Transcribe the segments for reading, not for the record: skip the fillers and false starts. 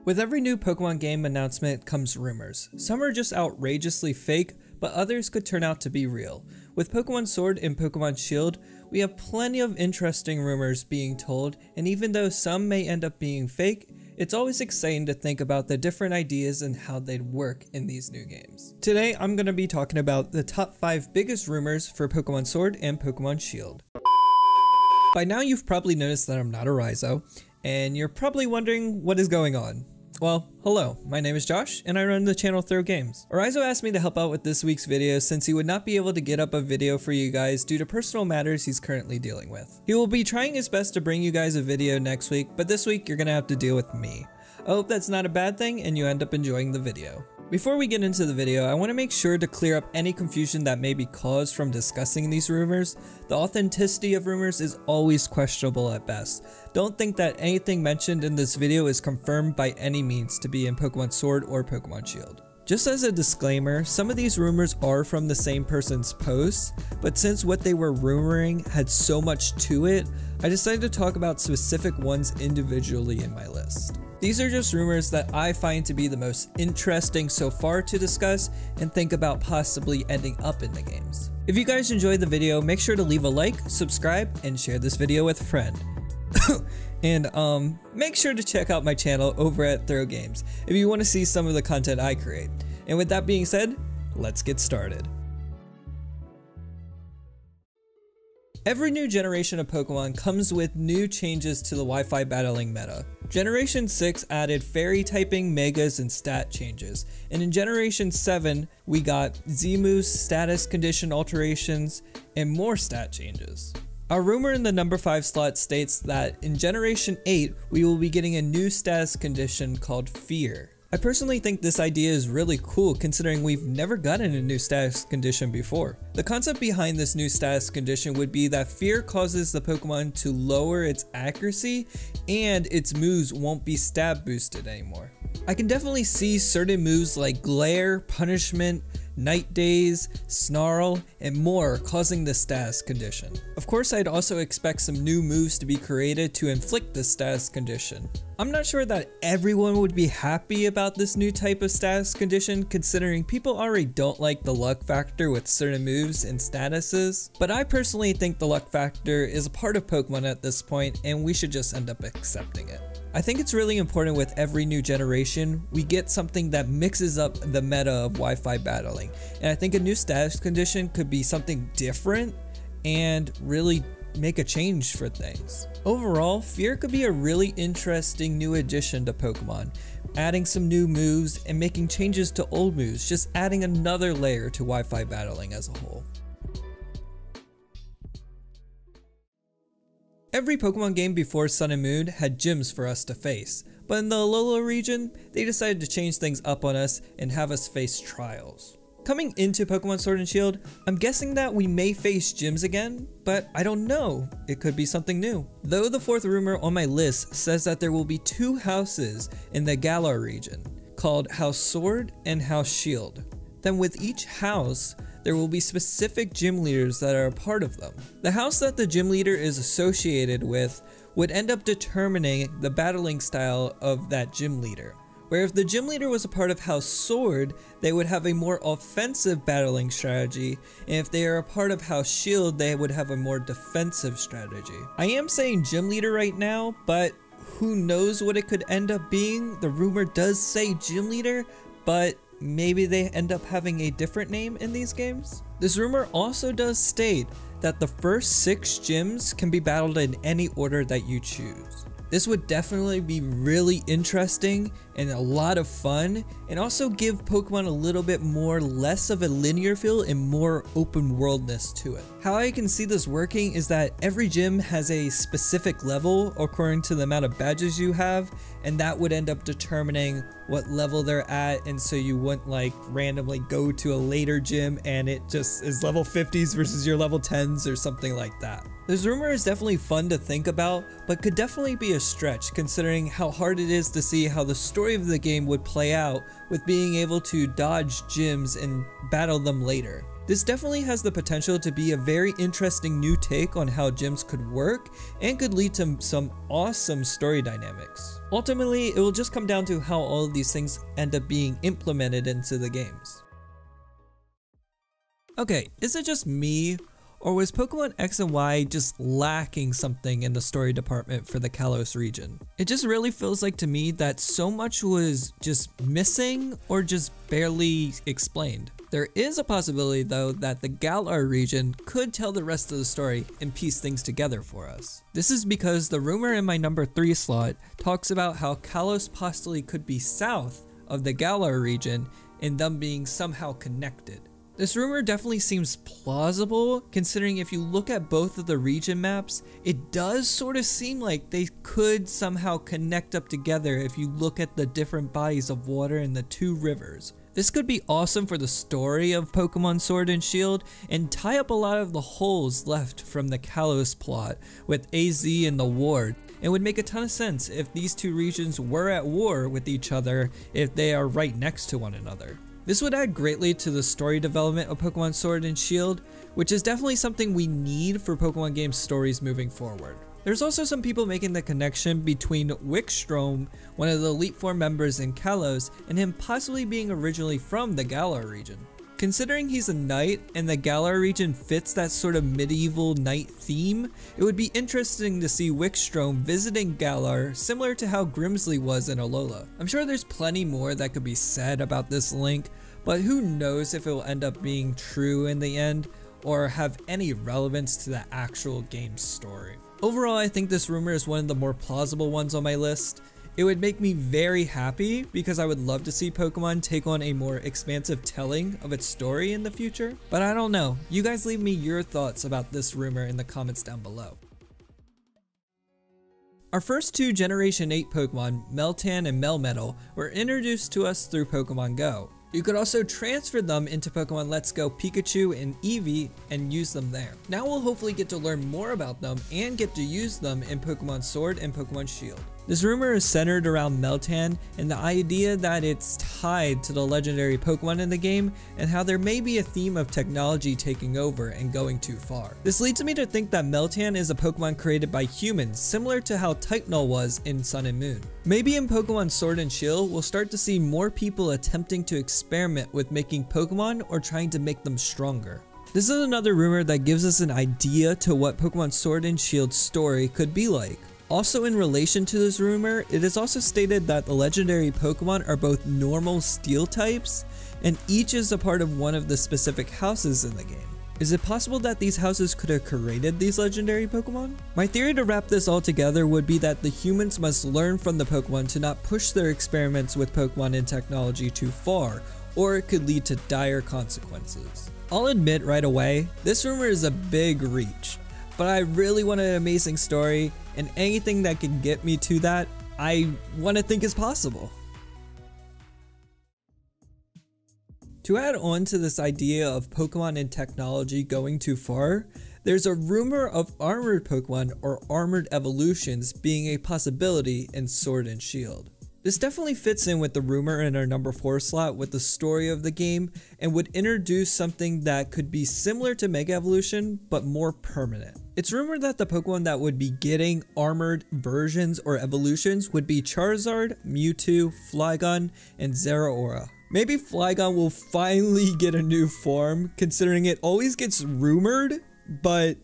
With every new Pokemon game announcement comes rumors. Some are just outrageously fake, but others could turn out to be real. With Pokemon Sword and Pokemon Shield, we have plenty of interesting rumors being told, and even though some may end up being fake, it's always exciting to think about the different ideas and how they'd work in these new games. Today, I'm going to be talking about the top 5 biggest rumors for Pokemon Sword and Pokemon Shield. By now, you've probably noticed that I'm not Eryizo, and you're probably wondering what is going on. Well, hello, my name is Josh, and I run the channel ThrohGames. Eryizo asked me to help out with this week's video since he would not be able to get up a video for you guys due to personal matters he's currently dealing with. He will be trying his best to bring you guys a video next week, but this week you're gonna have to deal with me. I hope that's not a bad thing and you end up enjoying the video. Before we get into the video, I want to make sure to clear up any confusion that may be caused from discussing these rumors. The authenticity of rumors is always questionable at best. Don't think that anything mentioned in this video is confirmed by any means to be in Pokemon Sword or Pokemon Shield. Just as a disclaimer, some of these rumors are from the same person's posts, but since what they were rumoring had so much to it, I decided to talk about specific ones individually in my list. These are just rumors that I find to be the most interesting so far to discuss and think about possibly ending up in the games. If you guys enjoyed the video, make sure to leave a like, subscribe, and share this video with a friend. And make sure to check out my channel over at ThrohGames if you want to see some of the content I create. And with that being said, let's get started. Every new generation of Pokemon comes with new changes to the Wi-Fi battling meta. Generation 6 added fairy typing, megas, and stat changes, and in Generation 7 we got Z-moves, status condition alterations, and more stat changes. Our rumor in the number 5 slot states that in Generation 8 we will be getting a new status condition called Fear. I personally think this idea is really cool considering we've never gotten a new status condition before. The concept behind this new status condition would be that Fear causes the Pokemon to lower its accuracy and its moves won't be stab boosted anymore. I can definitely see certain moves like Glare, Punishment, Night Daze, Snarl, and more causing the status condition. Of course, I'd also expect some new moves to be created to inflict the status condition. I'm not sure that everyone would be happy about this new type of status condition considering people already don't like the luck factor with certain moves and statuses, but I personally think the luck factor is a part of Pokemon at this point and we should just end up accepting it. I think it's really important with every new generation, we get something that mixes up the meta of Wi-Fi battling, and I think a new status condition could be something different and really make a change for things. Overall, Fear could be a really interesting new addition to Pokemon, adding some new moves and making changes to old moves, just adding another layer to Wi-Fi battling as a whole. Every Pokemon game before Sun and Moon had gyms for us to face, but in the Alola region, they decided to change things up on us and have us face trials. Coming into Pokemon Sword and Shield, I'm guessing that we may face gyms again, but I don't know, it could be something new. Though the 4th rumor on my list says that there will be 2 houses in the Galar region, called House Sword and House Shield. Then with each house, there will be specific gym leaders that are a part of them. The house that the gym leader is associated with would end up determining the battling style of that gym leader. Where if the gym leader was a part of House Sword, they would have a more offensive battling strategy, and if they are a part of House Shield, they would have a more defensive strategy. I am saying gym leader right now, but who knows what it could end up being. The rumor does say gym leader, but maybe they end up having a different name in these games. This rumor also does state that the first 6 gyms can be battled in any order that you choose. This would definitely be really interesting and a lot of fun, and also give Pokemon a little bit more less of a linear feel and more open worldness to it. How I can see this working is that every gym has a specific level according to the amount of badges you have, and that would end up determining what level they're at, and so you wouldn't like randomly go to a later gym and it just is level 50s versus your level 10s or something like that. This rumor is definitely fun to think about, but could definitely be a stretch considering how hard it is to see how the story of the game would play out with being able to dodge gyms and battle them later. This definitely has the potential to be a very interesting new take on how gyms could work and could lead to some awesome story dynamics. Ultimately, it will just come down to how all of these things end up being implemented into the games. Okay, is it just me, or was Pokemon X and Y just lacking something in the story department for the Kalos region? It just really feels like to me that so much was just missing or just barely explained. There is a possibility though that the Galar region could tell the rest of the story and piece things together for us. This is because the rumor in my number 3 slot talks about how Kalos possibly could be south of the Galar region and them being somehow connected. This rumor definitely seems plausible, considering if you look at both of the region maps, it does sort of seem like they could somehow connect up together if you look at the different bodies of water in the 2 rivers. This could be awesome for the story of Pokemon Sword and Shield and tie up a lot of the holes left from the Kalos plot with AZ and the Ward. It would make a ton of sense if these 2 regions were at war with each other if they are right next to one another. This would add greatly to the story development of Pokemon Sword and Shield, which is definitely something we need for Pokemon game stories moving forward. There's also some people making the connection between Wikstrom, one of the Elite Four members in Kalos, and him possibly being originally from the Galar region. Considering he's a knight and the Galar region fits that sort of medieval knight theme, it would be interesting to see Wikstrom visiting Galar similar to how Grimsley was in Alola. I'm sure there's plenty more that could be said about this link, but who knows if it will end up being true in the end or have any relevance to the actual game's story. Overall, I think this rumor is one of the more plausible ones on my list. It would make me very happy because I would love to see Pokemon take on a more expansive telling of its story in the future, but I don't know. You guys leave me your thoughts about this rumor in the comments down below. Our first 2 Generation 8 Pokemon, Meltan and Melmetal, were introduced to us through Pokemon Go. You could also transfer them into Pokemon Let's Go Pikachu and Eevee and use them there. Now we'll hopefully get to learn more about them and get to use them in Pokemon Sword and Pokemon Shield. This rumor is centered around Meltan and the idea that it's tied to the legendary Pokemon in the game and how there may be a theme of technology taking over and going too far. This leads me to think that Meltan is a Pokemon created by humans, similar to how Typenol was in Sun and Moon. Maybe in Pokemon Sword and Shield, we'll start to see more people attempting to experiment with making Pokemon or trying to make them stronger. This is another rumor that gives us an idea to what Pokemon Sword and Shield's story could be like. Also in relation to this rumor, it is also stated that the legendary Pokemon are both normal steel types, and each is a part of one of the specific houses in the game. Is it possible that these houses could have created these legendary Pokemon? My theory to wrap this all together would be that the humans must learn from the Pokemon to not push their experiments with Pokemon and technology too far, or it could lead to dire consequences. I'll admit right away, this rumor is a big reach, but I really want an amazing story, and anything that can get me to that, I want to think is possible. To add on to this idea of Pokemon and technology going too far, there's a rumor of armored Pokemon or armored evolutions being a possibility in Sword and Shield. This definitely fits in with the rumor in our number 4 slot with the story of the game and would introduce something that could be similar to Mega Evolution but more permanent. It's rumored that the Pokemon that would be getting armored versions or evolutions would be Charizard, Mewtwo, Flygon, and Zeraora. Maybe Flygon will finally get a new form, considering it always gets rumored, but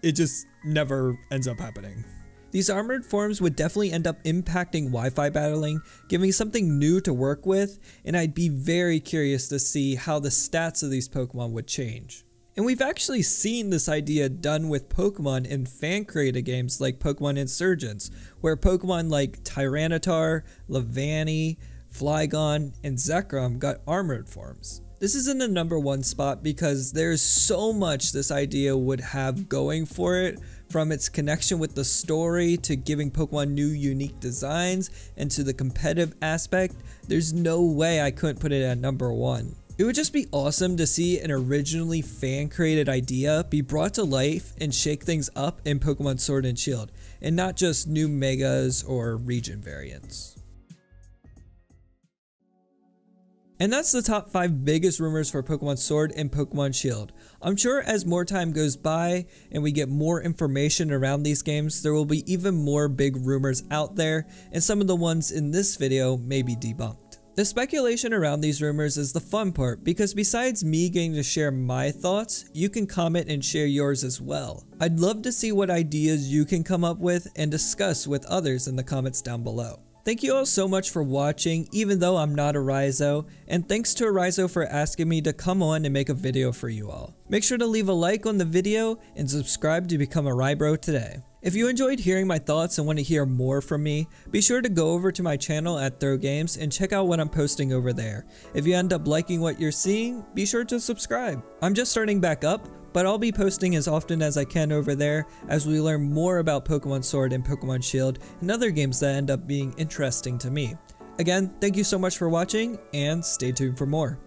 it just never ends up happening. These armored forms would definitely end up impacting Wi-Fi battling, giving something new to work with, and I'd be very curious to see how the stats of these Pokemon would change. And we've actually seen this idea done with Pokemon in fan-created games like Pokemon Insurgents, where Pokemon like Tyranitar, Levani, Flygon, and Zekrom got armored forms. This is in the number 1 spot because there's so much this idea would have going for it, from its connection with the story to giving Pokemon new unique designs and to the competitive aspect. There's no way I couldn't put it at number 1. It would just be awesome to see an originally fan-created idea be brought to life and shake things up in Pokemon Sword and Shield, and not just new megas or region variants. And that's the top 5 biggest rumors for Pokemon Sword and Pokemon Shield. I'm sure as more time goes by and we get more information around these games, there will be even more big rumors out there, and some of the ones in this video may be debunked. The speculation around these rumors is the fun part, because besides me getting to share my thoughts, you can comment and share yours as well. I'd love to see what ideas you can come up with and discuss with others in the comments down below. Thank you all so much for watching, even though I'm not Eryizo, and thanks to Eryizo for asking me to come on and make a video for you all. Make sure to leave a like on the video and subscribe to become a Rybro today. If you enjoyed hearing my thoughts and want to hear more from me, be sure to go over to my channel at ThrohGames and check out what I'm posting over there. If you end up liking what you're seeing, be sure to subscribe. I'm just starting back up, but I'll be posting as often as I can over there as we learn more about Pokemon Sword and Pokemon Shield and other games that end up being interesting to me. Again, thank you so much for watching, and stay tuned for more.